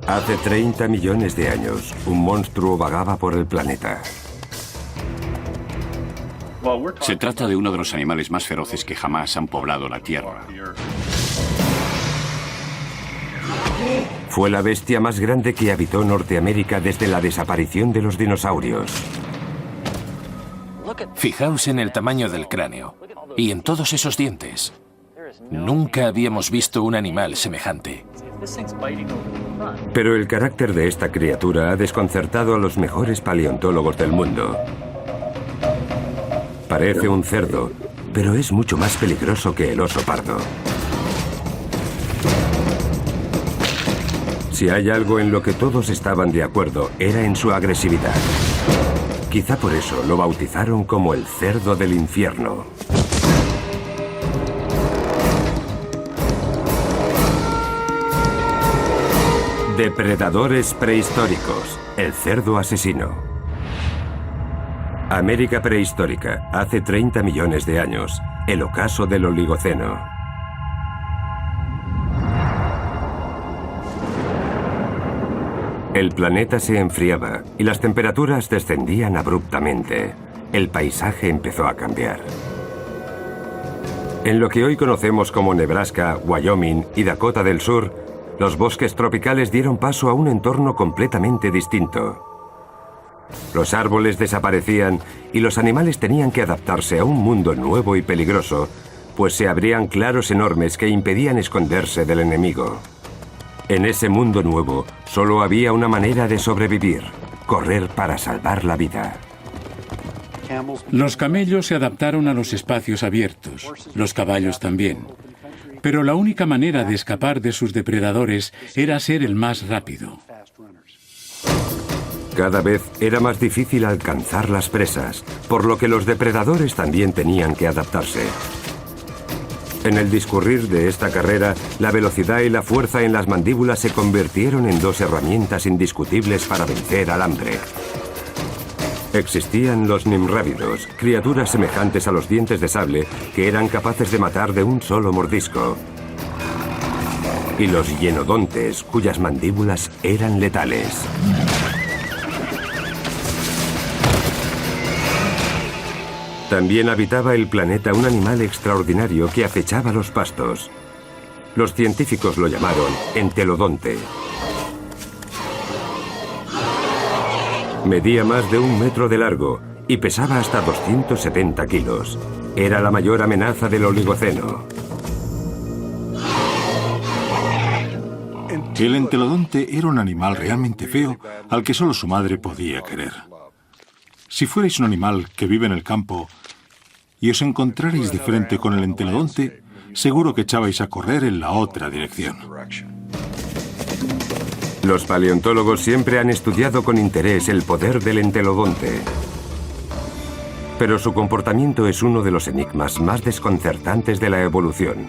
Hace 30 millones de años, un monstruo vagaba por el planeta. Se trata de uno de los animales más feroces que jamás han poblado la Tierra. Fue la bestia más grande que habitó Norteamérica desde la desaparición de los dinosaurios. Fijaos en el tamaño del cráneo y en todos esos dientes. Nunca habíamos visto un animal semejante. Pero el carácter de esta criatura ha desconcertado a los mejores paleontólogos del mundo. Parece un cerdo, pero es mucho más peligroso que el oso pardo. Si hay algo en lo que todos estaban de acuerdo, era en su agresividad. Quizá por eso lo bautizaron como el cerdo del infierno. Depredadores prehistóricos, el cerdo asesino. América prehistórica, hace 30 millones de años, el ocaso del Oligoceno. El planeta se enfriaba y las temperaturas descendían abruptamente. El paisaje empezó a cambiar. En lo que hoy conocemos como Nebraska, Wyoming y Dakota del Sur, los bosques tropicales dieron paso a un entorno completamente distinto. Los árboles desaparecían y los animales tenían que adaptarse a un mundo nuevo y peligroso, pues se abrían claros enormes que impedían esconderse del enemigo. En ese mundo nuevo, solo había una manera de sobrevivir: correr para salvar la vida. Los camellos se adaptaron a los espacios abiertos, los caballos también. Pero la única manera de escapar de sus depredadores era ser el más rápido. Cada vez era más difícil alcanzar las presas, por lo que los depredadores también tenían que adaptarse. En el discurrir de esta carrera, la velocidad y la fuerza en las mandíbulas se convirtieron en dos herramientas indiscutibles para vencer al hambre. Existían los nimrávidos, criaturas semejantes a los dientes de sable que eran capaces de matar de un solo mordisco. Y los hienodontes, cuyas mandíbulas eran letales. También habitaba el planeta un animal extraordinario que acechaba los pastos. Los científicos lo llamaron entelodonte. Medía más de 1 metro de largo y pesaba hasta 270 kilos. Era la mayor amenaza del Oligoceno. El entelodonte era un animal realmente feo al que solo su madre podía querer. Si fuerais un animal que vive en el campo y os encontrarais de frente con el entelodonte, seguro que echabais a correr en la otra dirección. Los paleontólogos siempre han estudiado con interés el poder del entelodonte. Pero su comportamiento es uno de los enigmas más desconcertantes de la evolución.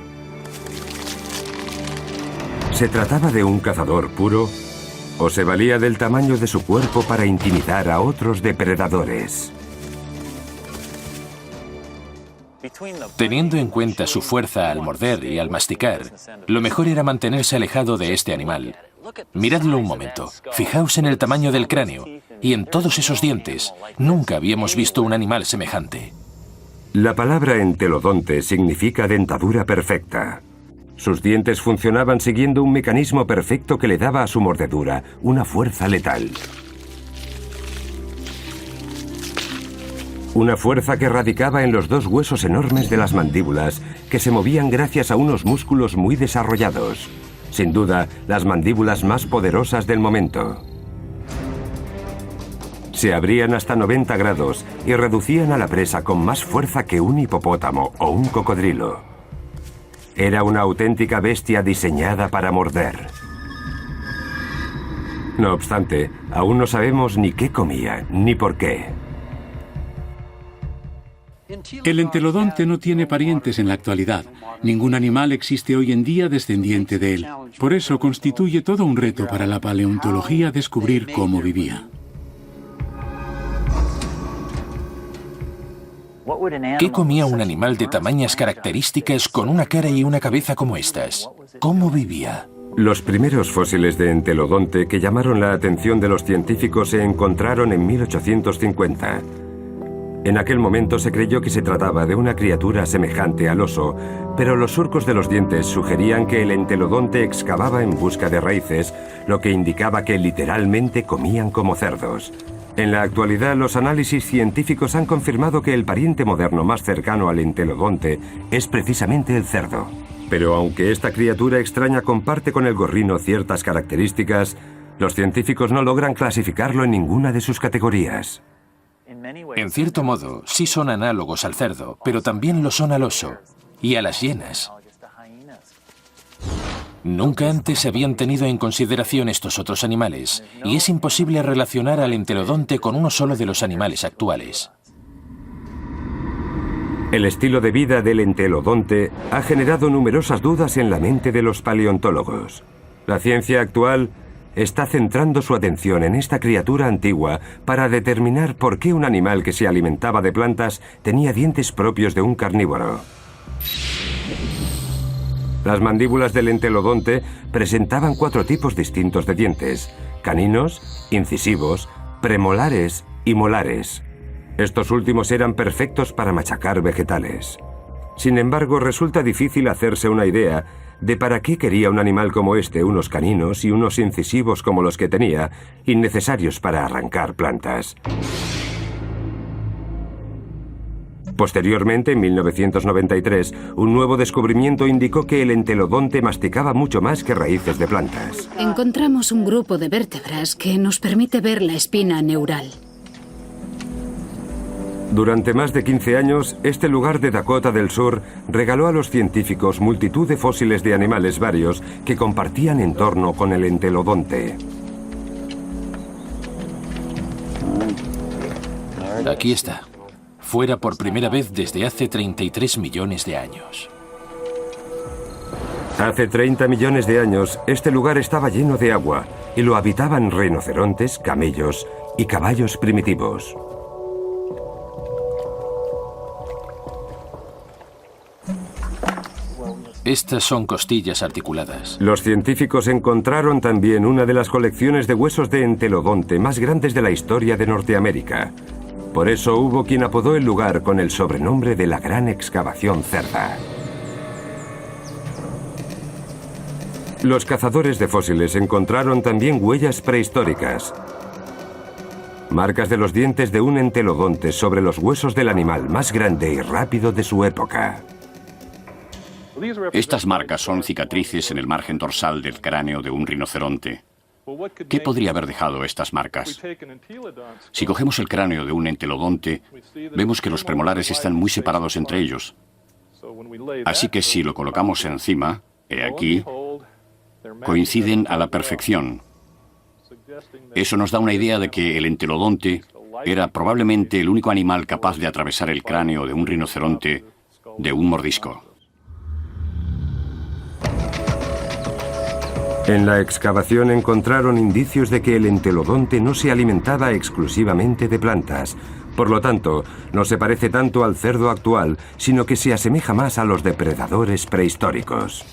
¿Se trataba de un cazador puro o se valía del tamaño de su cuerpo para intimidar a otros depredadores? Teniendo en cuenta su fuerza al morder y al masticar, lo mejor era mantenerse alejado de este animal. Miradlo un momento, fijaos en el tamaño del cráneo y en todos esos dientes. Nunca habíamos visto un animal semejante. La palabra entelodonte significa dentadura perfecta. Sus dientes funcionaban siguiendo un mecanismo perfecto que le daba a su mordedura una fuerza letal. Una fuerza que radicaba en los dos huesos enormes de las mandíbulas, que se movían gracias a unos músculos muy desarrollados. Sin duda, las mandíbulas más poderosas del momento. Se abrían hasta 90 grados y reducían a la presa con más fuerza que un hipopótamo o un cocodrilo. Era una auténtica bestia diseñada para morder. No obstante, aún no sabemos ni qué comía, ni por qué. El entelodonte no tiene parientes en la actualidad. Ningún animal existe hoy en día descendiente de él. Por eso constituye todo un reto para la paleontología descubrir cómo vivía. ¿Qué comía un animal de tamañas características con una cara y una cabeza como estas? ¿Cómo vivía? Los primeros fósiles de entelodonte que llamaron la atención de los científicos se encontraron en 1850. En aquel momento se creyó que se trataba de una criatura semejante al oso, pero los surcos de los dientes sugerían que el entelodonte excavaba en busca de raíces, lo que indicaba que literalmente comían como cerdos. En la actualidad, los análisis científicos han confirmado que el pariente moderno más cercano al entelodonte es precisamente el cerdo. Pero aunque esta criatura extraña comparte con el gorrino ciertas características, los científicos no logran clasificarlo en ninguna de sus categorías. En cierto modo, sí son análogos al cerdo, pero también lo son al oso y a las hienas. Nunca antes se habían tenido en consideración estos otros animales, y es imposible relacionar al entelodonte con uno solo de los animales actuales. El estilo de vida del entelodonte ha generado numerosas dudas en la mente de los paleontólogos. La ciencia actual está centrando su atención en esta criatura antigua para determinar por qué un animal que se alimentaba de plantas tenía dientes propios de un carnívoro. Las mandíbulas del entelodonte presentaban 4 tipos distintos de dientes: caninos, incisivos, premolares y molares. Estos últimos eran perfectos para machacar vegetales. Sin embargo, resulta difícil hacerse una idea de para qué quería un animal como este unos caninos y unos incisivos como los que tenía, innecesarios para arrancar plantas. Posteriormente, en 1993, un nuevo descubrimiento indicó que el entelodonte masticaba mucho más que raíces de plantas. Encontramos un grupo de vértebras que nos permite ver la espina neural. Durante más de 15 años, este lugar de Dakota del Sur regaló a los científicos multitud de fósiles de animales varios que compartían entorno con el entelodonte. Aquí está. Fuera por primera vez desde hace 33 millones de años. Hace 30 millones de años, este lugar estaba lleno de agua y lo habitaban rinocerontes, camellos y caballos primitivos. Estas son costillas articuladas. Los científicos encontraron también una de las colecciones de huesos de entelodonte más grandes de la historia de Norteamérica. Por eso hubo quien apodó el lugar con el sobrenombre de la Gran Excavación Cerda. Los cazadores de fósiles encontraron también huellas prehistóricas. Marcas de los dientes de un entelodonte sobre los huesos del animal más grande y rápido de su época. Estas marcas son cicatrices en el margen dorsal del cráneo de un rinoceronte. ¿Qué podría haber dejado estas marcas? Si cogemos el cráneo de un entelodonte, vemos que los premolares están muy separados entre ellos. Así que si lo colocamos encima, he aquí, coinciden a la perfección. Eso nos da una idea de que el entelodonte era probablemente el único animal capaz de atravesar el cráneo de un rinoceronte de un mordisco. En la excavación encontraron indicios de que el entelodonte no se alimentaba exclusivamente de plantas. Por lo tanto, no se parece tanto al cerdo actual, sino que se asemeja más a los depredadores prehistóricos.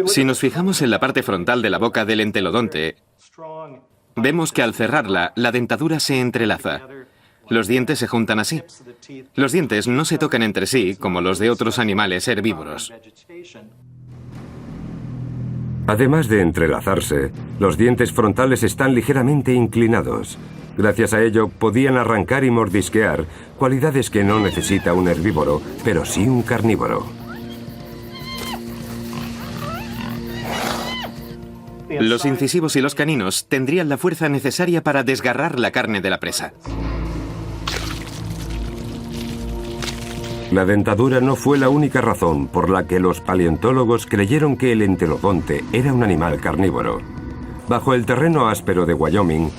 Si nos fijamos en la parte frontal de la boca del entelodonte, vemos que al cerrarla, la dentadura se entrelaza. Los dientes se juntan así. Los dientes no se tocan entre sí como los de otros animales herbívoros. Además de entrelazarse, los dientes frontales están ligeramente inclinados. Gracias a ello, podían arrancar y mordisquear, cualidades que no necesita un herbívoro, pero sí un carnívoro. Los incisivos y los caninos tendrían la fuerza necesaria para desgarrar la carne de la presa. La dentadura no fue la única razón por la que los paleontólogos creyeron que el entelodonte era un animal carnívoro. Bajo el terreno áspero de Wyoming,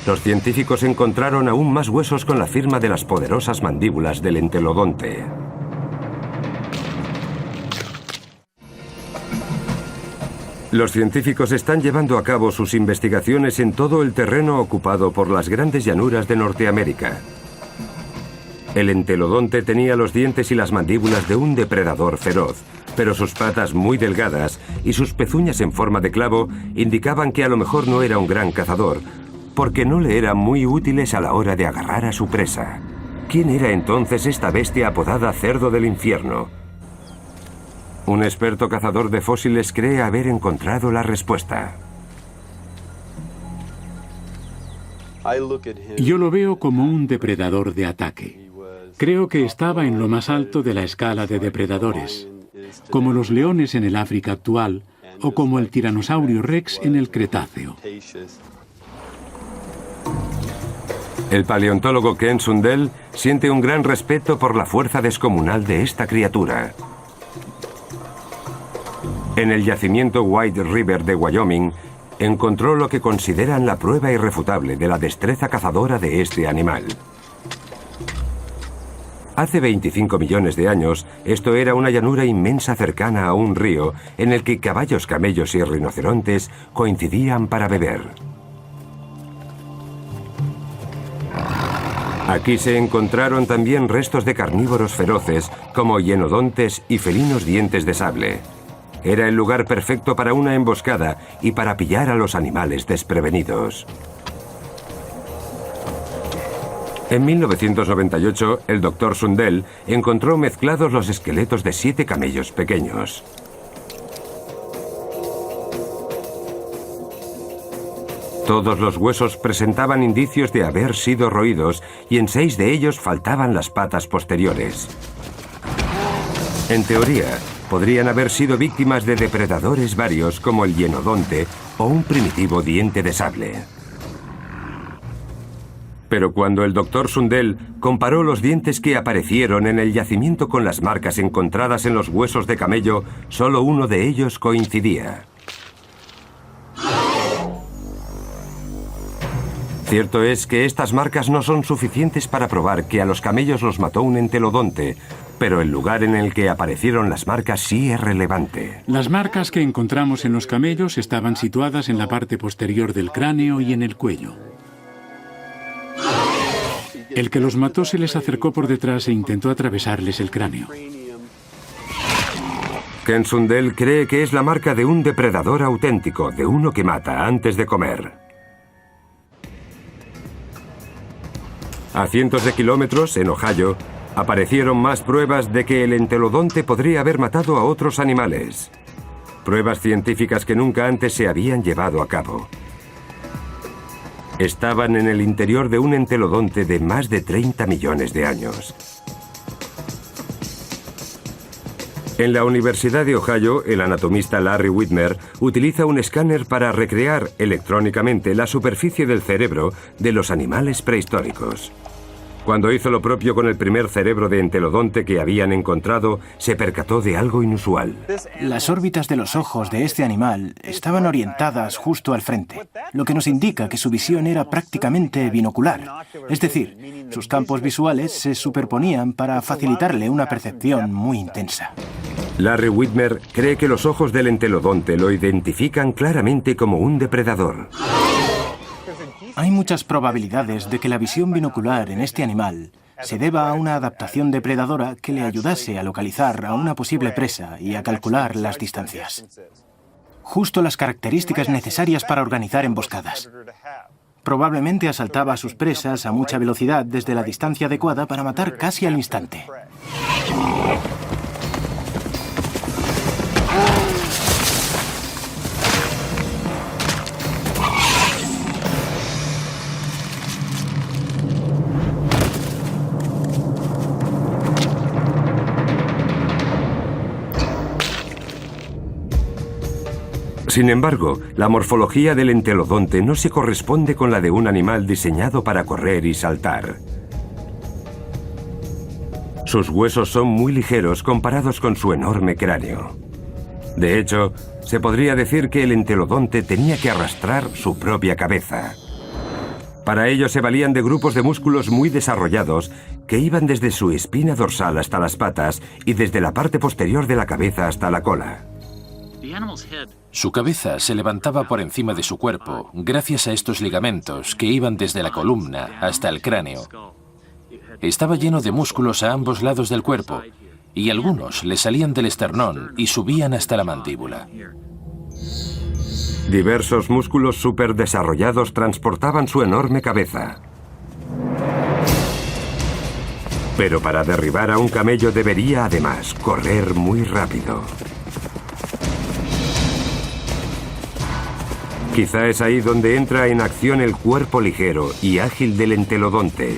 los científicos encontraron aún más huesos con la firma de las poderosas mandíbulas del entelodonte. Los científicos están llevando a cabo sus investigaciones en todo el terreno ocupado por las grandes llanuras de Norteamérica. El entelodonte tenía los dientes y las mandíbulas de un depredador feroz, pero sus patas muy delgadas y sus pezuñas en forma de clavo indicaban que a lo mejor no era un gran cazador, porque no le eran muy útiles a la hora de agarrar a su presa. ¿Quién era entonces esta bestia apodada Cerdo del Infierno? Un experto cazador de fósiles cree haber encontrado la respuesta. Yo lo veo como un depredador de ataque. Creo que estaba en lo más alto de la escala de depredadores, como los leones en el África actual o como el tiranosaurio Rex en el Cretáceo. El paleontólogo Ken Sundell siente un gran respeto por la fuerza descomunal de esta criatura. En el yacimiento White River de Wyoming, encontró lo que consideran la prueba irrefutable de la destreza cazadora de este animal. Hace 25 millones de años, esto era una llanura inmensa cercana a un río en el que caballos, camellos y rinocerontes coincidían para beber. Aquí se encontraron también restos de carnívoros feroces como hienodontes y felinos dientes de sable. Era el lugar perfecto para una emboscada y para pillar a los animales desprevenidos. En 1998, el Dr. Sundell encontró mezclados los esqueletos de 7 camellos pequeños. Todos los huesos presentaban indicios de haber sido roídos y en 6 de ellos faltaban las patas posteriores. En teoría, podrían haber sido víctimas de depredadores varios como el hienodonte o un primitivo diente de sable. Pero cuando el Dr. Sundell comparó los dientes que aparecieron en el yacimiento con las marcas encontradas en los huesos de camello, solo uno de ellos coincidía. Cierto es que estas marcas no son suficientes para probar que a los camellos los mató un entelodonte, pero el lugar en el que aparecieron las marcas sí es relevante. Las marcas que encontramos en los camellos estaban situadas en la parte posterior del cráneo y en el cuello. El que los mató se les acercó por detrás e intentó atravesarles el cráneo. Ken Sundell cree que es la marca de un depredador auténtico, de uno que mata antes de comer. A cientos de kilómetros, en Ohio, aparecieron más pruebas de que el entelodonte podría haber matado a otros animales. Pruebas científicas que nunca antes se habían llevado a cabo. Estaban en el interior de un entelodonte de más de 30 millones de años. En la Universidad de Ohio, el anatomista Larry Whitmer utiliza un escáner para recrear electrónicamente la superficie del cerebro de los animales prehistóricos. Cuando hizo lo propio con el primer cerebro de entelodonte que habían encontrado, se percató de algo inusual. Las órbitas de los ojos de este animal estaban orientadas justo al frente, lo que nos indica que su visión era prácticamente binocular. Es decir, sus campos visuales se superponían para facilitarle una percepción muy intensa. Larry Whitmer cree que los ojos del entelodonte lo identifican claramente como un depredador. Hay muchas probabilidades de que la visión binocular en este animal se deba a una adaptación depredadora que le ayudase a localizar a una posible presa y a calcular las distancias. Justo las características necesarias para organizar emboscadas. Probablemente asaltaba a sus presas a mucha velocidad desde la distancia adecuada para matar casi al instante. Sin embargo, la morfología del entelodonte no se corresponde con la de un animal diseñado para correr y saltar. Sus huesos son muy ligeros comparados con su enorme cráneo. De hecho, se podría decir que el entelodonte tenía que arrastrar su propia cabeza. Para ello se valían de grupos de músculos muy desarrollados que iban desde su espina dorsal hasta las patas y desde la parte posterior de la cabeza hasta la cola. Su cabeza se levantaba por encima de su cuerpo gracias a estos ligamentos que iban desde la columna hasta el cráneo. Estaba lleno de músculos a ambos lados del cuerpo y algunos le salían del esternón y subían hasta la mandíbula. Diversos músculos superdesarrollados transportaban su enorme cabeza. Pero para derribar a un camello debería además correr muy rápido. Quizá es ahí donde entra en acción el cuerpo ligero y ágil del entelodonte.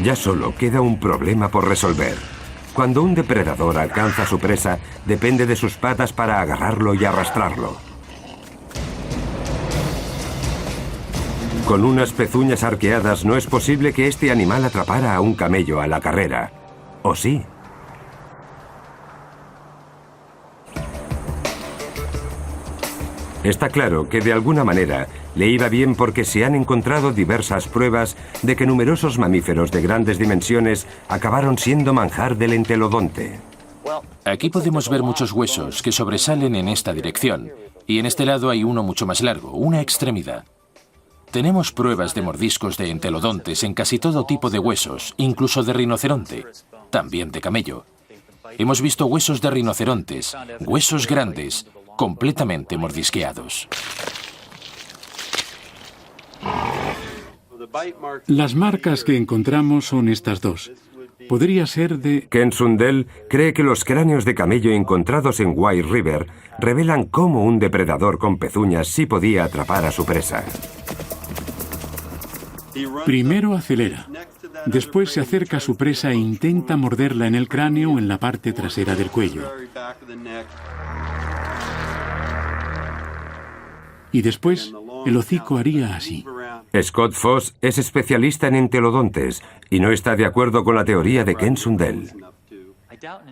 Ya solo queda un problema por resolver. Cuando un depredador alcanza a su presa, depende de sus patas para agarrarlo y arrastrarlo. Con unas pezuñas arqueadas no es posible que este animal atrapara a un camello a la carrera. ¿O sí? Está claro que de alguna manera le iba bien porque se han encontrado diversas pruebas de que numerosos mamíferos de grandes dimensiones acabaron siendo manjar del entelodonte. Aquí podemos ver muchos huesos que sobresalen en esta dirección, y en este lado hay uno mucho más largo, una extremidad. Tenemos pruebas de mordiscos de entelodontes en casi todo tipo de huesos, incluso de rinoceronte, también de camello. Hemos visto huesos de rinocerontes, huesos grandes, completamente mordisqueados. Las marcas que encontramos son estas dos. Podría ser de... Ken Sundell cree que los cráneos de camello encontrados en White River revelan cómo un depredador con pezuñas sí podía atrapar a su presa. Primero acelera. Después se acerca a su presa e intenta morderla en el cráneo o en la parte trasera del cuello. Y después, el hocico haría así. Scott Foss es especialista en entelodontes y no está de acuerdo con la teoría de Ken Sundell.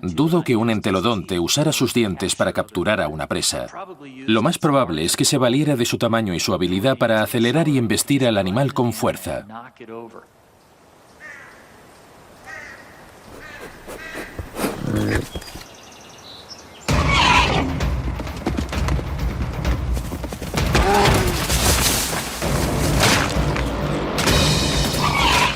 Dudo que un entelodonte usara sus dientes para capturar a una presa. Lo más probable es que se valiera de su tamaño y su habilidad para acelerar y embestir al animal con fuerza.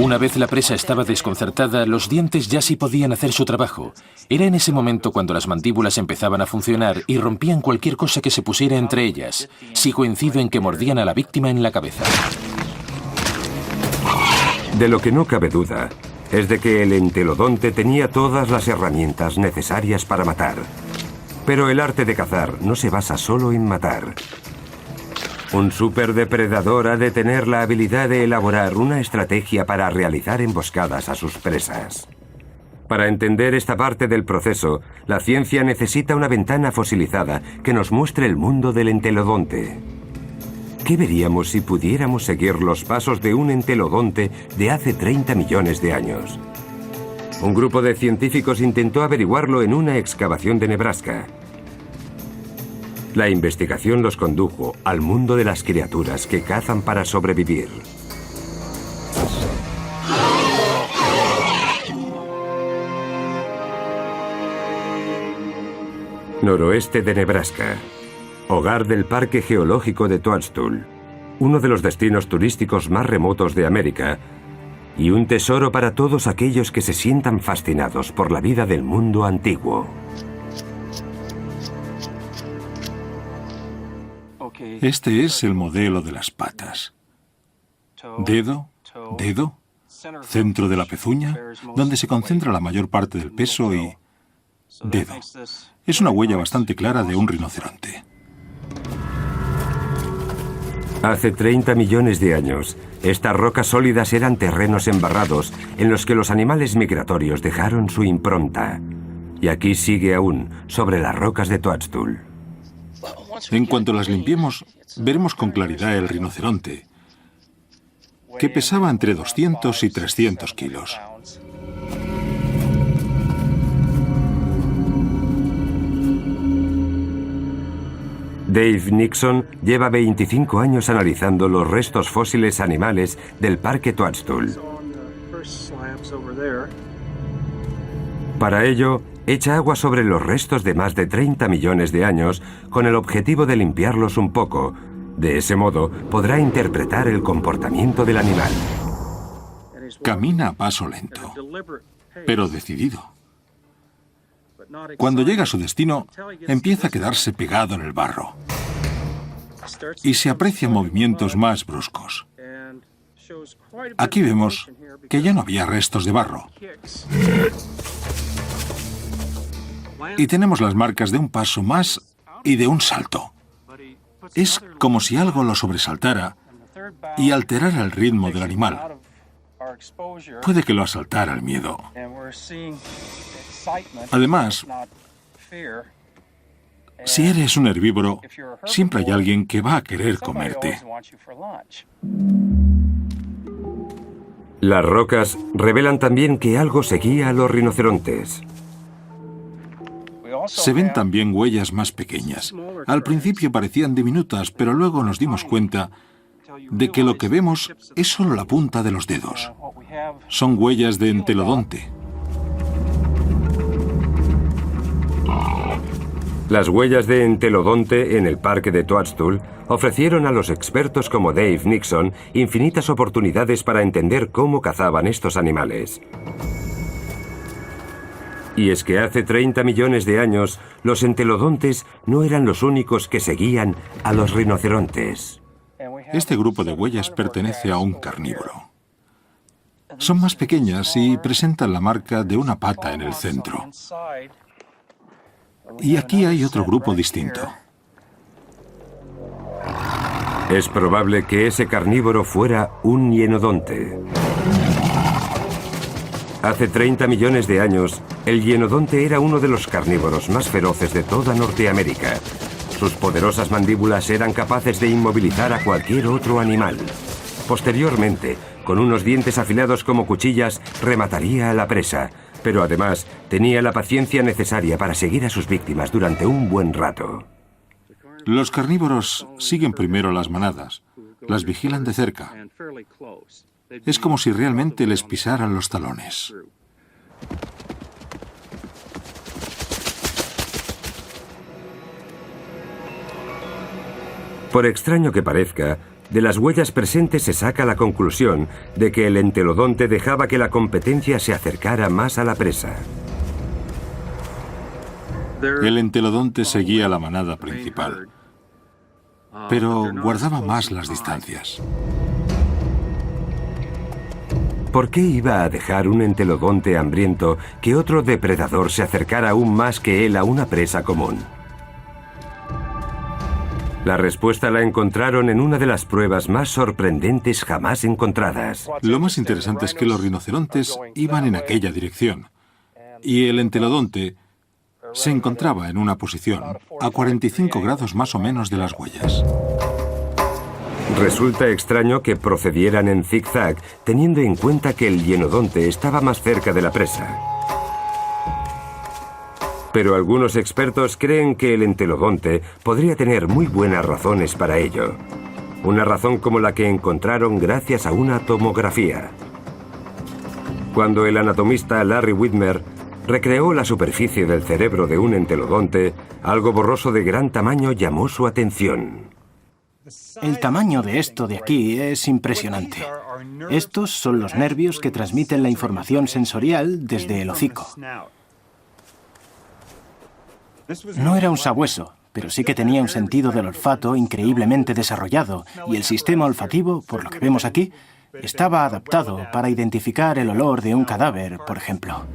Una vez la presa estaba desconcertada, los dientes ya sí podían hacer su trabajo. Era en ese momento cuando las mandíbulas empezaban a funcionar y rompían cualquier cosa que se pusiera entre ellas. Sí coincido en que mordían a la víctima en la cabeza. De lo que no cabe duda es de que el entelodonte tenía todas las herramientas necesarias para matar. Pero el arte de cazar no se basa solo en matar. Un superdepredador ha de tener la habilidad de elaborar una estrategia para realizar emboscadas a sus presas. Para entender esta parte del proceso, la ciencia necesita una ventana fosilizada que nos muestre el mundo del entelodonte. ¿Qué veríamos si pudiéramos seguir los pasos de un entelodonte de hace 30 millones de años? Un grupo de científicos intentó averiguarlo en una excavación de Nebraska. La investigación los condujo al mundo de las criaturas que cazan para sobrevivir. Noroeste de Nebraska, hogar del Parque Geológico de Toadstool, uno de los destinos turísticos más remotos de América y un tesoro para todos aquellos que se sientan fascinados por la vida del mundo antiguo. Este es el modelo de las patas. Dedo, dedo, centro de la pezuña, donde se concentra la mayor parte del peso y... dedo. Es una huella bastante clara de un rinoceronte. Hace 30 millones de años, estas rocas sólidas eran terrenos embarrados en los que los animales migratorios dejaron su impronta. Y aquí sigue aún, sobre las rocas de Toadstool. En cuanto las limpiemos, veremos con claridad el rinoceronte, que pesaba entre 200 y 300 kilos. Dave Nixon lleva 25 años analizando los restos fósiles animales del Parque Toadstool. Para ello, echa agua sobre los restos de más de 30 millones de años con el objetivo de limpiarlos un poco. De ese modo, podrá interpretar el comportamiento del animal. Camina a paso lento, pero decidido. Cuando llega a su destino, empieza a quedarse pegado en el barro y se aprecian movimientos más bruscos. Aquí vemos que ya no había restos de barro. Y tenemos las marcas de un paso más y de un salto. Es como si algo lo sobresaltara y alterara el ritmo del animal. Puede que lo asaltara el miedo. Además, si eres un herbívoro, siempre hay alguien que va a querer comerte. Las rocas revelan también que algo seguía a los rinocerontes. Se ven también huellas más pequeñas. Al principio parecían diminutas, pero luego nos dimos cuenta de que lo que vemos es solo la punta de los dedos. Son huellas de entelodonte. Las huellas de entelodonte en el parque de Toadstool ofrecieron a los expertos como Dave Nixon infinitas oportunidades para entender cómo cazaban estos animales. Y es que hace 30 millones de años, los entelodontes no eran los únicos que seguían a los rinocerontes. Este grupo de huellas pertenece a un carnívoro. Son más pequeñas y presentan la marca de una pata en el centro. Y aquí hay otro grupo distinto. Es probable que ese carnívoro fuera un hienodonte. Hace 30 millones de años, el hienodonte era uno de los carnívoros más feroces de toda Norteamérica. Sus poderosas mandíbulas eran capaces de inmovilizar a cualquier otro animal. Posteriormente, con unos dientes afilados como cuchillas, remataría a la presa, pero además tenía la paciencia necesaria para seguir a sus víctimas durante un buen rato. Los carnívoros siguen primero las manadas, las vigilan de cerca. Es como si realmente les pisaran los talones. Por extraño que parezca, de las huellas presentes se saca la conclusión de que el entelodonte dejaba que la competencia se acercara más a la presa. El entelodonte seguía la manada principal, pero guardaba más las distancias. ¿Por qué iba a dejar un entelodonte hambriento que otro depredador se acercara aún más que él a una presa común? La respuesta la encontraron en una de las pruebas más sorprendentes jamás encontradas. Lo más interesante es que los rinocerontes iban en aquella dirección y el entelodonte se encontraba en una posición a 45 grados más o menos de las huellas. Resulta extraño que procedieran en zigzag, teniendo en cuenta que el hienodonte estaba más cerca de la presa. Pero algunos expertos creen que el entelodonte podría tener muy buenas razones para ello. Una razón como la que encontraron gracias a una tomografía. Cuando el anatomista Larry Widmer recreó la superficie del cerebro de un entelodonte, algo borroso de gran tamaño llamó su atención. El tamaño de esto de aquí es impresionante. Estos son los nervios que transmiten la información sensorial desde el hocico. No era un sabueso, pero sí que tenía un sentido del olfato increíblemente desarrollado y el sistema olfativo, por lo que vemos aquí, estaba adaptado para identificar el olor de un cadáver, por ejemplo.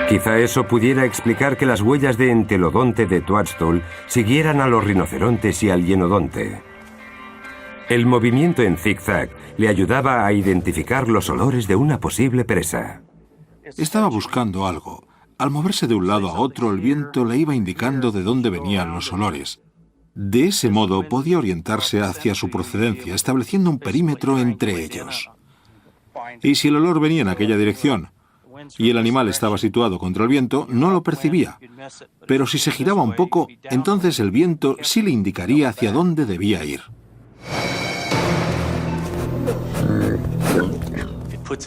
Quizá eso pudiera explicar que las huellas de entelodonte de Toadstool siguieran a los rinocerontes y al hienodonte. El movimiento en zigzag le ayudaba a identificar los olores de una posible presa. Estaba buscando algo. Al moverse de un lado a otro, el viento le iba indicando de dónde venían los olores. De ese modo podía orientarse hacia su procedencia, estableciendo un perímetro entre ellos. Y si el olor venía en aquella dirección y el animal estaba situado contra el viento, no lo percibía. Pero si se giraba un poco, entonces el viento sí le indicaría hacia dónde debía ir.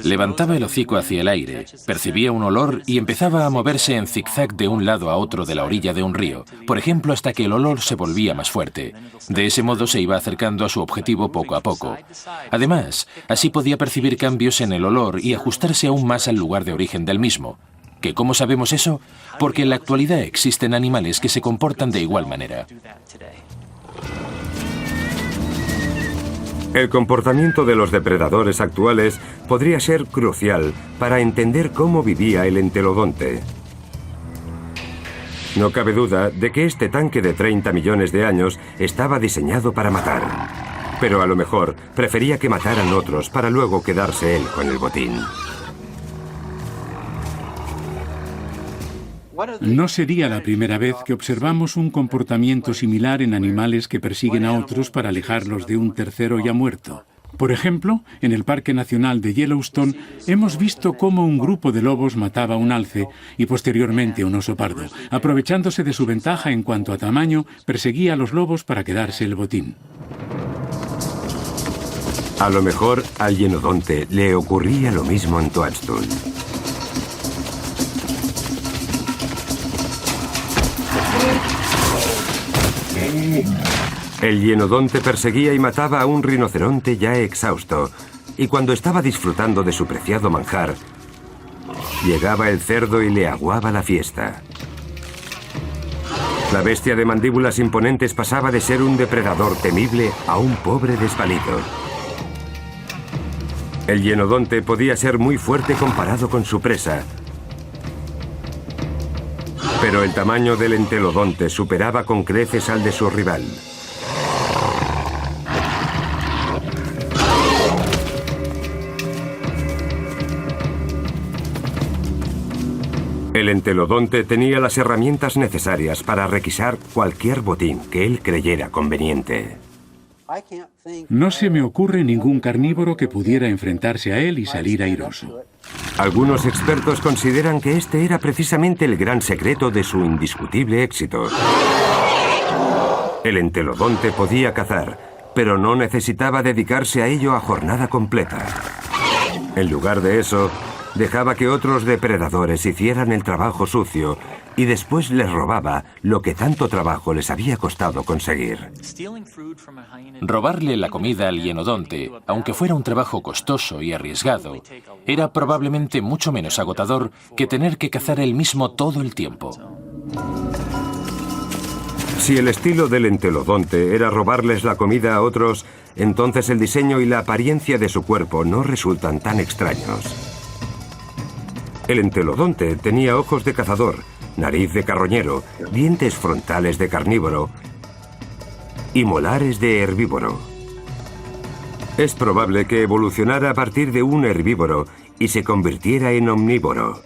Levantaba el hocico hacia el aire, percibía un olor y empezaba a moverse en zigzag de un lado a otro de la orilla de un río, por ejemplo, hasta que el olor se volvía más fuerte. De ese modo se iba acercando a su objetivo poco a poco. Además, así podía percibir cambios en el olor y ajustarse aún más al lugar de origen del mismo. ¿Que cómo sabemos eso? Porque en la actualidad existen animales que se comportan de igual manera. El comportamiento de los depredadores actuales podría ser crucial para entender cómo vivía el entelodonte. No cabe duda de que este tanque de 30 millones de años estaba diseñado para matar. Pero a lo mejor prefería que mataran otros para luego quedarse él con el botín. No sería la primera vez que observamos un comportamiento similar en animales que persiguen a otros para alejarlos de un tercero ya muerto. Por ejemplo, en el Parque Nacional de Yellowstone hemos visto cómo un grupo de lobos mataba a un alce y posteriormente a un oso pardo. Aprovechándose de su ventaja en cuanto a tamaño, perseguía a los lobos para quedarse el botín. A lo mejor al hienodonte le ocurría lo mismo en Toadstool. El hienodonte perseguía y mataba a un rinoceronte ya exhausto, y cuando estaba disfrutando de su preciado manjar, llegaba el cerdo y le aguaba la fiesta. La bestia de mandíbulas imponentes pasaba de ser un depredador temible a un pobre desvalido. El hienodonte podía ser muy fuerte comparado con su presa, pero el tamaño del entelodonte superaba con creces al de su rival. El entelodonte tenía las herramientas necesarias para requisar cualquier botín que él creyera conveniente. No se me ocurre ningún carnívoro que pudiera enfrentarse a él y salir airoso. Algunos expertos consideran que este era precisamente el gran secreto de su indiscutible éxito. El entelodonte podía cazar, pero no necesitaba dedicarse a ello a jornada completa. En lugar de eso, dejaba que otros depredadores hicieran el trabajo sucio y después les robaba lo que tanto trabajo les había costado conseguir. Robarle la comida al hienodonte, aunque fuera un trabajo costoso y arriesgado, era probablemente mucho menos agotador que tener que cazar él mismo todo el tiempo. Si el estilo del entelodonte era robarles la comida a otros, entonces el diseño y la apariencia de su cuerpo no resultan tan extraños. El entelodonte tenía ojos de cazador, nariz de carroñero, dientes frontales de carnívoro y molares de herbívoro. Es probable que evolucionara a partir de un herbívoro y se convirtiera en omnívoro,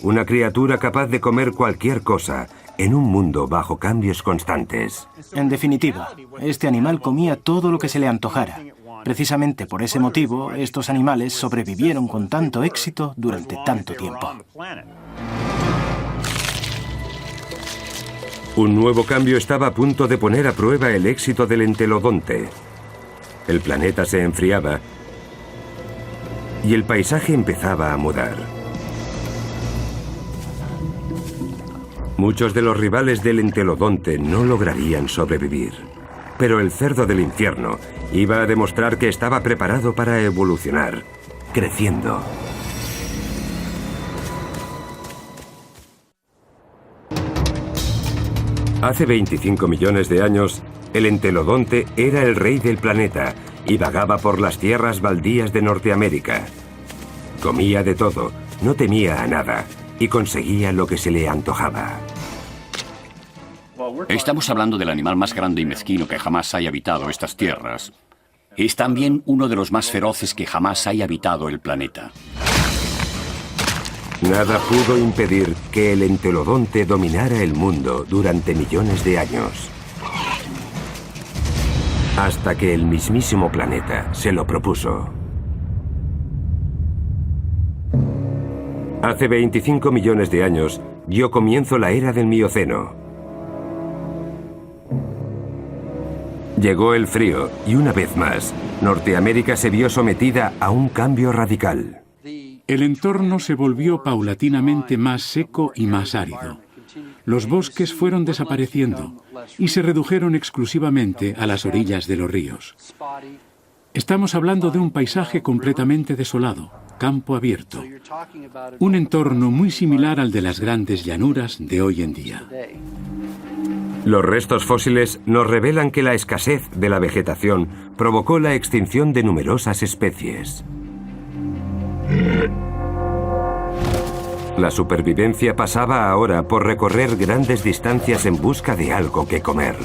una criatura capaz de comer cualquier cosa en un mundo bajo cambios constantes. En definitiva, este animal comía todo lo que se le antojara. Precisamente por ese motivo, estos animales sobrevivieron con tanto éxito durante tanto tiempo. Un nuevo cambio estaba a punto de poner a prueba el éxito del entelodonte. El planeta se enfriaba y el paisaje empezaba a mudar. Muchos de los rivales del entelodonte no lograrían sobrevivir, pero el cerdo del infierno iba a demostrar que estaba preparado para evolucionar, creciendo. Hace 25 millones de años, el entelodonte era el rey del planeta y vagaba por las tierras baldías de Norteamérica. Comía de todo, no temía a nada y conseguía lo que se le antojaba. Estamos hablando del animal más grande y mezquino que jamás haya habitado estas tierras. Es también uno de los más feroces que jamás haya habitado el planeta. Nada pudo impedir que el entelodonte dominara el mundo durante millones de años. Hasta que el mismísimo planeta se lo propuso. Hace 25 millones de años dio comienzo la era del Mioceno. Llegó el frío y una vez más, Norteamérica se vio sometida a un cambio radical. El entorno se volvió paulatinamente más seco y más árido. Los bosques fueron desapareciendo y se redujeron exclusivamente a las orillas de los ríos. Estamos hablando de un paisaje completamente desolado, campo abierto, un entorno muy similar al de las grandes llanuras de hoy en día. Los restos fósiles nos revelan que la escasez de la vegetación provocó la extinción de numerosas especies. La supervivencia pasaba ahora por recorrer grandes distancias en busca de algo que comer.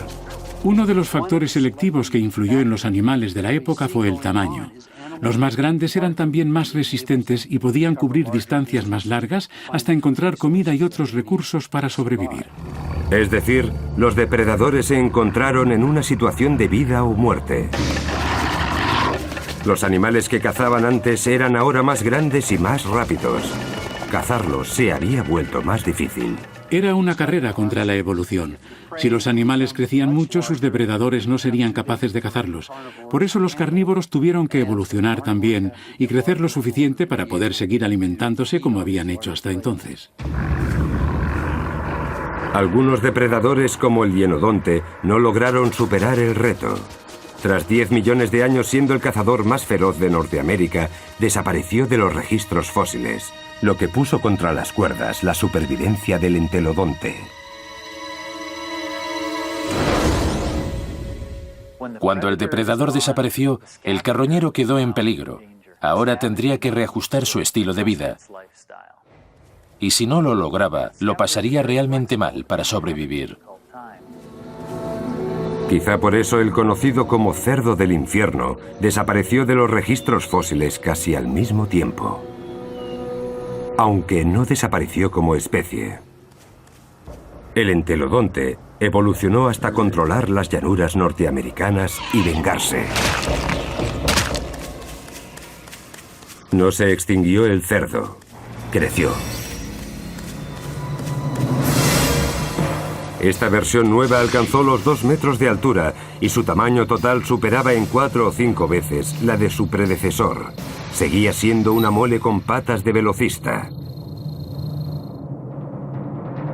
Uno de los factores selectivos que influyó en los animales de la época fue el tamaño. Los más grandes eran también más resistentes y podían cubrir distancias más largas hasta encontrar comida y otros recursos para sobrevivir. Es decir, los depredadores se encontraron en una situación de vida o muerte. Los animales que cazaban antes eran ahora más grandes y más rápidos. Cazarlos se había vuelto más difícil. Era una carrera contra la evolución. Si los animales crecían mucho, sus depredadores no serían capaces de cazarlos. Por eso los carnívoros tuvieron que evolucionar también y crecer lo suficiente para poder seguir alimentándose como habían hecho hasta entonces. Algunos depredadores, como el hienodonte, no lograron superar el reto. Tras 10 millones de años siendo el cazador más feroz de Norteamérica, desapareció de los registros fósiles, lo que puso contra las cuerdas la supervivencia del entelodonte. Cuando el depredador desapareció, el carroñero quedó en peligro. Ahora tendría que reajustar su estilo de vida. Y si no lo lograba, lo pasaría realmente mal para sobrevivir. Quizá por eso el conocido como cerdo del infierno desapareció de los registros fósiles casi al mismo tiempo. Aunque no desapareció como especie. El entelodonte evolucionó hasta controlar las llanuras norteamericanas y vengarse. No se extinguió el cerdo, creció. Esta versión nueva alcanzó los 2 metros de altura y su tamaño total superaba en 4 o 5 veces la de su predecesor. Seguía siendo una mole con patas de velocista.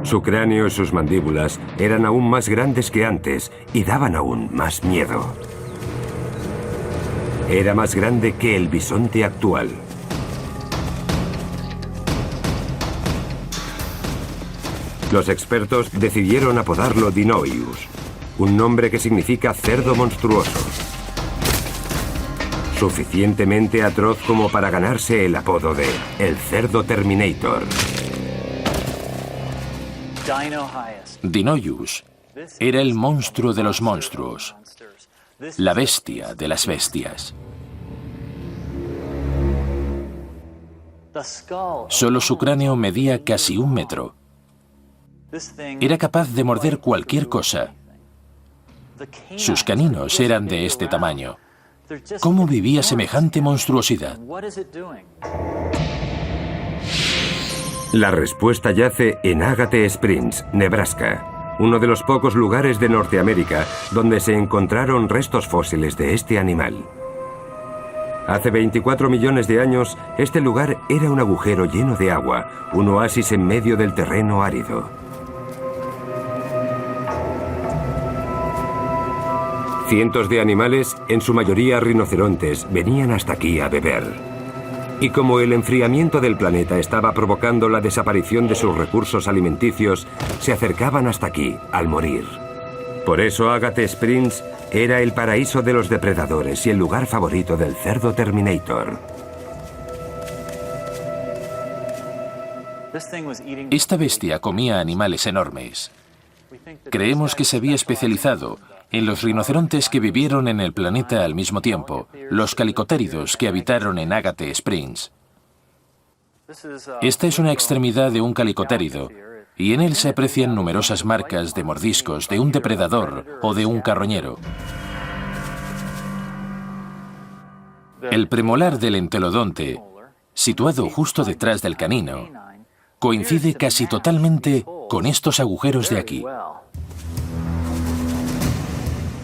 Su cráneo y sus mandíbulas eran aún más grandes que antes y daban aún más miedo. Era más grande que el bisonte actual. Los expertos decidieron apodarlo Dinoius, un nombre que significa cerdo monstruoso. Suficientemente atroz como para ganarse el apodo de el cerdo Terminator. Dinoius era el monstruo de los monstruos, la bestia de las bestias. Solo su cráneo medía casi 1 metro. Era capaz de morder cualquier cosa. Sus caninos eran de este tamaño. ¿Cómo vivía semejante monstruosidad? La respuesta yace en Agate Springs, Nebraska, uno de los pocos lugares de Norteamérica donde se encontraron restos fósiles de este animal. Hace 24 millones de años, este lugar era un agujero lleno de agua, un oasis en medio del terreno árido. Cientos de animales, en su mayoría rinocerontes, venían hasta aquí a beber. Y como el enfriamiento del planeta estaba provocando la desaparición de sus recursos alimenticios, se acercaban hasta aquí, al morir. Por eso Agate Springs era el paraíso de los depredadores y el lugar favorito del cerdo Terminator. Esta bestia comía animales enormes. Creemos que se había especializado en los rinocerontes que vivieron en el planeta al mismo tiempo, los calicotéridos que habitaron en Agate Springs. Esta es una extremidad de un calicotérido, y en él se aprecian numerosas marcas de mordiscos de un depredador o de un carroñero. El premolar del entelodonte, situado justo detrás del canino, coincide casi totalmente con estos agujeros de aquí.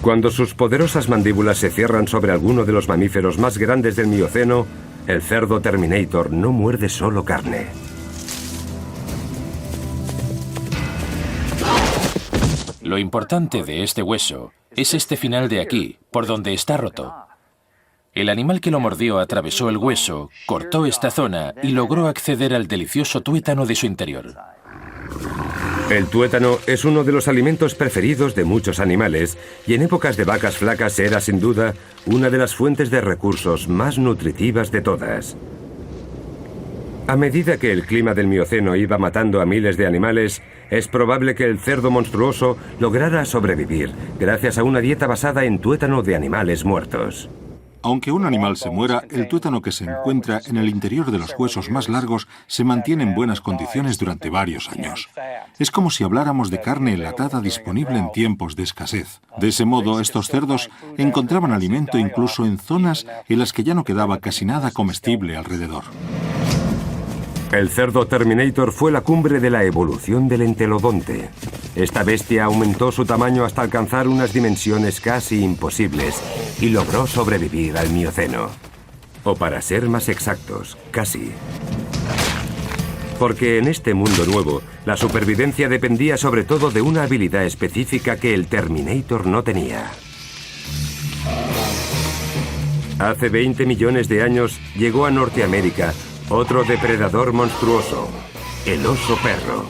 Cuando sus poderosas mandíbulas se cierran sobre alguno de los mamíferos más grandes del Mioceno, El cerdo Terminator no muerde solo carne. Lo importante de este hueso es este final de aquí, por donde está roto. El animal que lo mordió atravesó el hueso, cortó esta zona y logró acceder al delicioso tuétano de su interior. El tuétano es uno de los alimentos preferidos de muchos animales y en épocas de vacas flacas era sin duda una de las fuentes de recursos más nutritivas de todas. A medida que el clima del Mioceno iba matando a miles de animales, es probable que el cerdo monstruoso lograra sobrevivir gracias a una dieta basada en tuétano de animales muertos. Aunque un animal se muera, el tuétano que se encuentra en el interior de los huesos más largos se mantiene en buenas condiciones durante varios años. Es como si habláramos de carne enlatada disponible en tiempos de escasez. De ese modo, estos cerdos encontraban alimento incluso en zonas en las que ya no quedaba casi nada comestible alrededor. El cerdo Terminator fue la cumbre de la evolución del entelodonte. Esta bestia aumentó su tamaño hasta alcanzar unas dimensiones casi imposibles y logró sobrevivir al Mioceno. O para ser más exactos, casi. Porque en este mundo nuevo, la supervivencia dependía sobre todo de una habilidad específica que el Terminator no tenía. Hace 20 millones de años llegó a Norteamérica otro depredador monstruoso, el oso perro.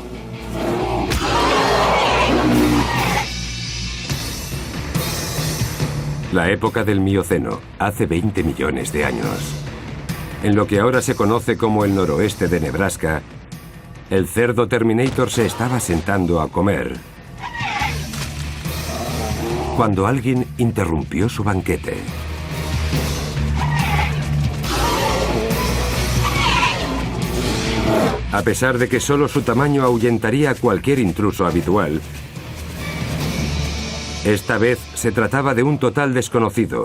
La época del Mioceno, hace 20 millones de años. En lo que ahora se conoce como el noroeste de Nebraska, el cerdo Terminator se estaba sentando a comer cuando alguien interrumpió su banquete. A pesar de que solo su tamaño ahuyentaría a cualquier intruso habitual, esta vez se trataba de un total desconocido,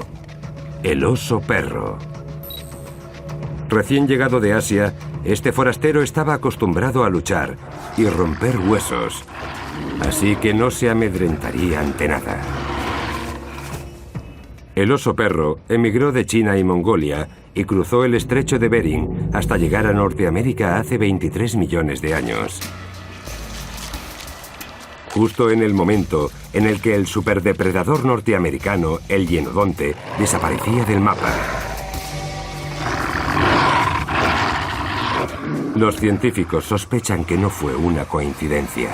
el oso perro. Recién llegado de Asia, este forastero estaba acostumbrado a luchar y romper huesos, así que no se amedrentaría ante nada. El oso perro emigró de China y Mongolia y cruzó el estrecho de Bering hasta llegar a Norteamérica hace 23 millones de años. Justo en el momento en el que el superdepredador norteamericano, el hienodonte, desaparecía del mapa. Los científicos sospechan que no fue una coincidencia.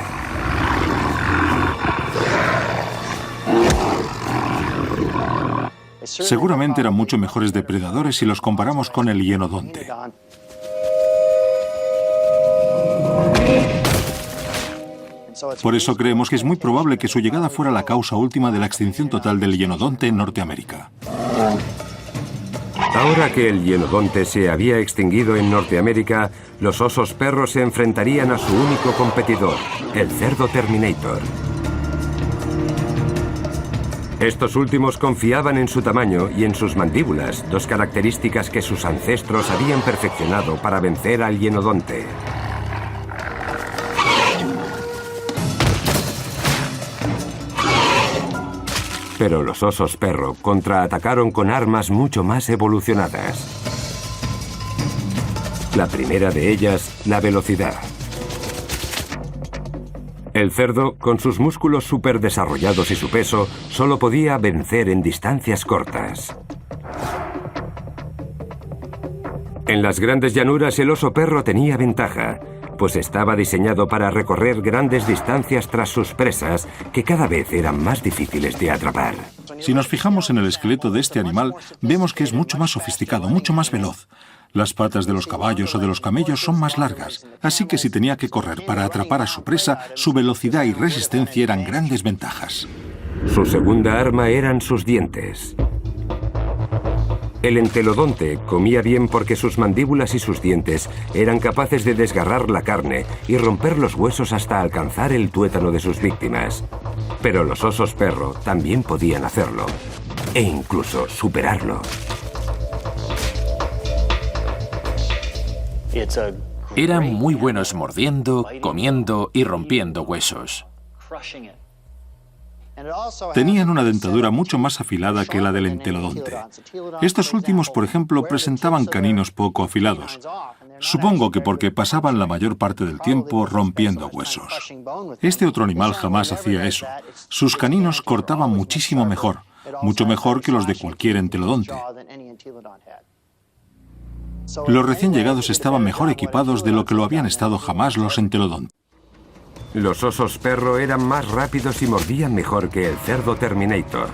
Seguramente eran mucho mejores depredadores si los comparamos con el hienodonte. Por eso creemos que es muy probable que su llegada fuera la causa última de la extinción total del hienodonte en Norteamérica. Ahora que el hienodonte se había extinguido en Norteamérica, los osos perros se enfrentarían a su único competidor, el cerdo Terminator. Estos últimos confiaban en su tamaño y en sus mandíbulas, dos características que sus ancestros habían perfeccionado para vencer al hienodonte. Pero los osos perro contraatacaron con armas mucho más evolucionadas. La primera de ellas, la velocidad. El cerdo, con sus músculos superdesarrollados y su peso, solo podía vencer en distancias cortas. En las grandes llanuras el oso perro tenía ventaja, pues estaba diseñado para recorrer grandes distancias tras sus presas, que cada vez eran más difíciles de atrapar. Si nos fijamos en el esqueleto de este animal, vemos que es mucho más sofisticado, mucho más veloz. Las patas de los caballos o de los camellos son más largas, así que si tenía que correr para atrapar a su presa, su velocidad y resistencia eran grandes ventajas. Su segunda arma eran sus dientes. El entelodonte comía bien porque sus mandíbulas y sus dientes eran capaces de desgarrar la carne y romper los huesos hasta alcanzar el tuétano de sus víctimas. Pero los osos perro también podían hacerlo, e incluso superarlo. Eran muy buenos mordiendo, comiendo y rompiendo huesos. Tenían una dentadura mucho más afilada que la del entelodonte. Estos últimos, por ejemplo, presentaban caninos poco afilados. Supongo que porque pasaban la mayor parte del tiempo rompiendo huesos. Este otro animal jamás hacía eso. Sus caninos cortaban muchísimo mejor, mucho mejor que los de cualquier entelodonte. Los recién llegados estaban mejor equipados de lo que lo habían estado jamás los entelodontes. Los osos perro eran más rápidos y mordían mejor que el cerdo Terminator.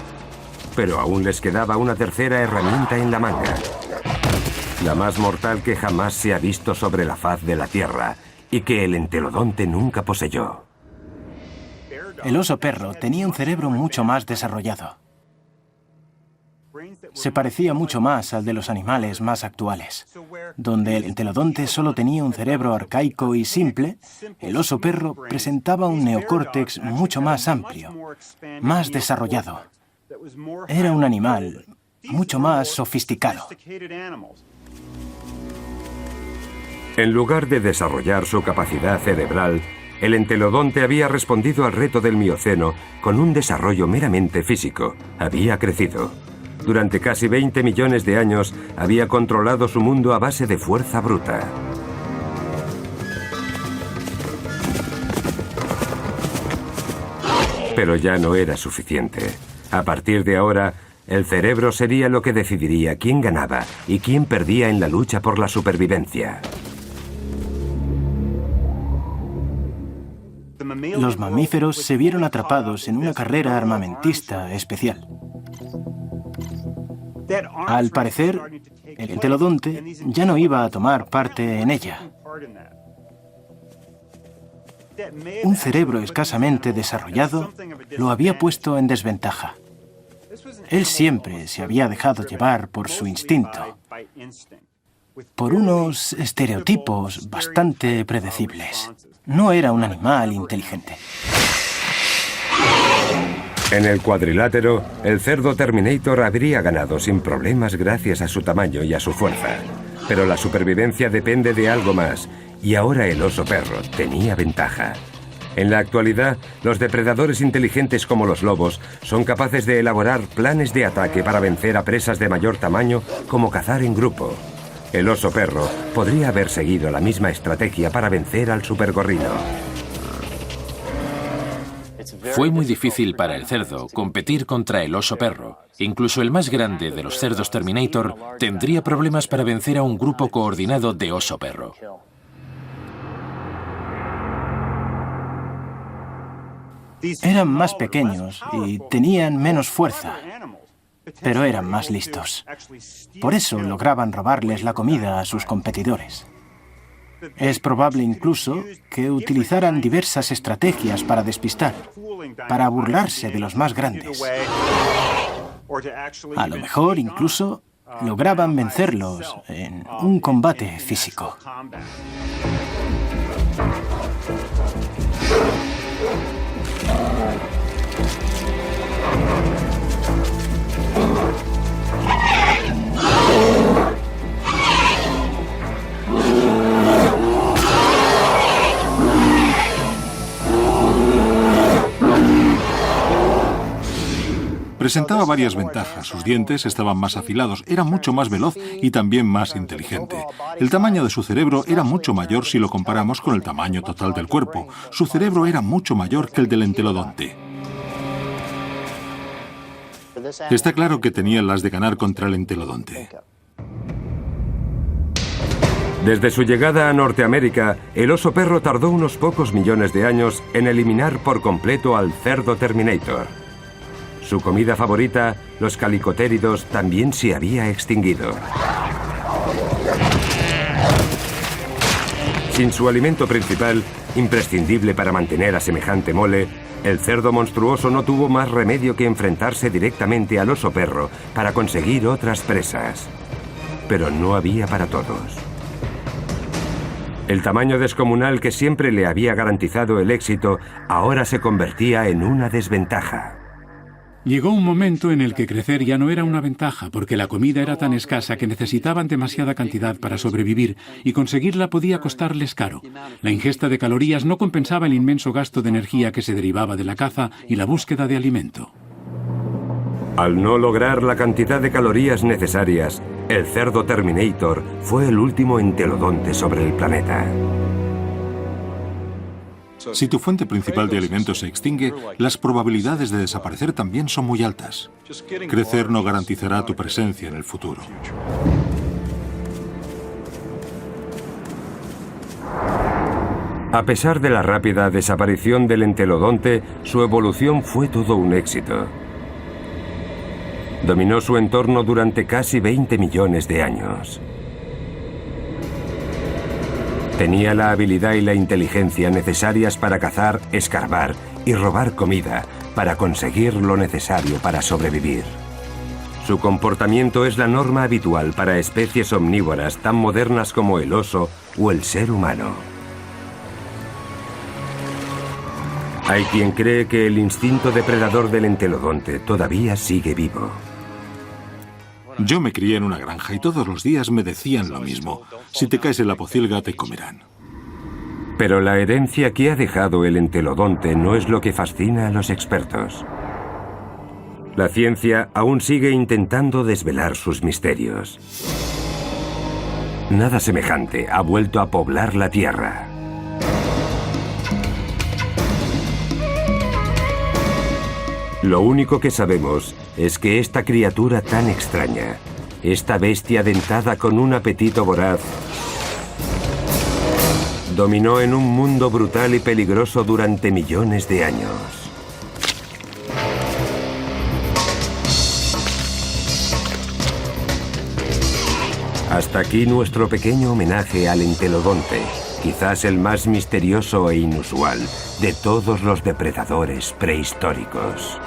Pero aún les quedaba una tercera herramienta en la manga. La más mortal que jamás se ha visto sobre la faz de la Tierra y que el entelodonte nunca poseyó. El oso perro tenía un cerebro mucho más desarrollado. Se parecía mucho más al de los animales más actuales. Donde el entelodonte solo tenía un cerebro arcaico y simple, el oso perro presentaba un neocórtex mucho más amplio, más desarrollado. Era un animal mucho más sofisticado. En lugar de desarrollar su capacidad cerebral, el entelodonte había respondido al reto del Mioceno con un desarrollo meramente físico. Había crecido. Durante casi 20 millones de años había controlado su mundo a base de fuerza bruta. Pero ya no era suficiente. A partir de ahora, el cerebro sería lo que decidiría quién ganaba y quién perdía en la lucha por la supervivencia. Los mamíferos se vieron atrapados en una carrera armamentista especial. Al parecer, el entelodonte ya no iba a tomar parte en ella. Un cerebro escasamente desarrollado lo había puesto en desventaja. Él siempre se había dejado llevar por su instinto, por unos estereotipos bastante predecibles. No era un animal inteligente. En el cuadrilátero, el cerdo Terminator habría ganado sin problemas gracias a su tamaño y a su fuerza. Pero la supervivencia depende de algo más, y ahora el oso perro tenía ventaja. En la actualidad, los depredadores inteligentes como los lobos son capaces de elaborar planes de ataque para vencer a presas de mayor tamaño, como cazar en grupo. El oso perro podría haber seguido la misma estrategia para vencer al supergorrino. Fue muy difícil para el cerdo competir contra el oso perro. Incluso el más grande de los cerdos Terminator tendría problemas para vencer a un grupo coordinado de oso perro. Eran más pequeños y tenían menos fuerza, pero eran más listos. Por eso lograban robarles la comida a sus competidores. Es probable incluso que utilizaran diversas estrategias para despistar, para burlarse de los más grandes. A lo mejor incluso lograban vencerlos en un combate físico. Presentaba varias ventajas. Sus dientes estaban más afilados, era mucho más veloz y también más inteligente. El tamaño de su cerebro era mucho mayor si lo comparamos con el tamaño total del cuerpo. Su cerebro era mucho mayor que el del entelodonte. Está claro que tenían las de ganar contra el entelodonte. Desde su llegada a Norteamérica, el oso perro tardó unos pocos millones de años en eliminar por completo al cerdo Terminator. Su comida favorita, los calicotéridos, también se había extinguido. Sin su alimento principal, imprescindible para mantener a semejante mole, el cerdo monstruoso no tuvo más remedio que enfrentarse directamente al oso perro para conseguir otras presas. Pero no había para todos. El tamaño descomunal que siempre le había garantizado el éxito ahora se convertía en una desventaja. Llegó un momento en el que crecer ya no era una ventaja, porque la comida era tan escasa que necesitaban demasiada cantidad para sobrevivir, y conseguirla podía costarles caro. La ingesta de calorías no compensaba el inmenso gasto de energía que se derivaba de la caza y la búsqueda de alimento. Al no lograr la cantidad de calorías necesarias, el cerdo Terminator fue el último entelodonte sobre el planeta. Si tu fuente principal de alimentos se extingue, las probabilidades de desaparecer también son muy altas. Crecer no garantizará tu presencia en el futuro. A pesar de la rápida desaparición del entelodonte, su evolución fue todo un éxito. Dominó su entorno durante casi 20 millones de años. Tenía la habilidad y la inteligencia necesarias para cazar, escarbar y robar comida para conseguir lo necesario para sobrevivir. Su comportamiento es la norma habitual para especies omnívoras tan modernas como el oso o el ser humano. Hay quien cree que el instinto depredador del entelodonte todavía sigue vivo. Yo me crié en una granja y todos los días me decían lo mismo. Si te caes en la pocilga, te comerán. Pero la herencia que ha dejado el entelodonte no es lo que fascina a los expertos. La ciencia aún sigue intentando desvelar sus misterios. Nada semejante ha vuelto a poblar la Tierra. Lo único que sabemos es que esta criatura tan extraña, esta bestia dentada con un apetito voraz, dominó en un mundo brutal y peligroso durante millones de años. Hasta aquí nuestro pequeño homenaje al entelodonte, quizás el más misterioso e inusual de todos los depredadores prehistóricos.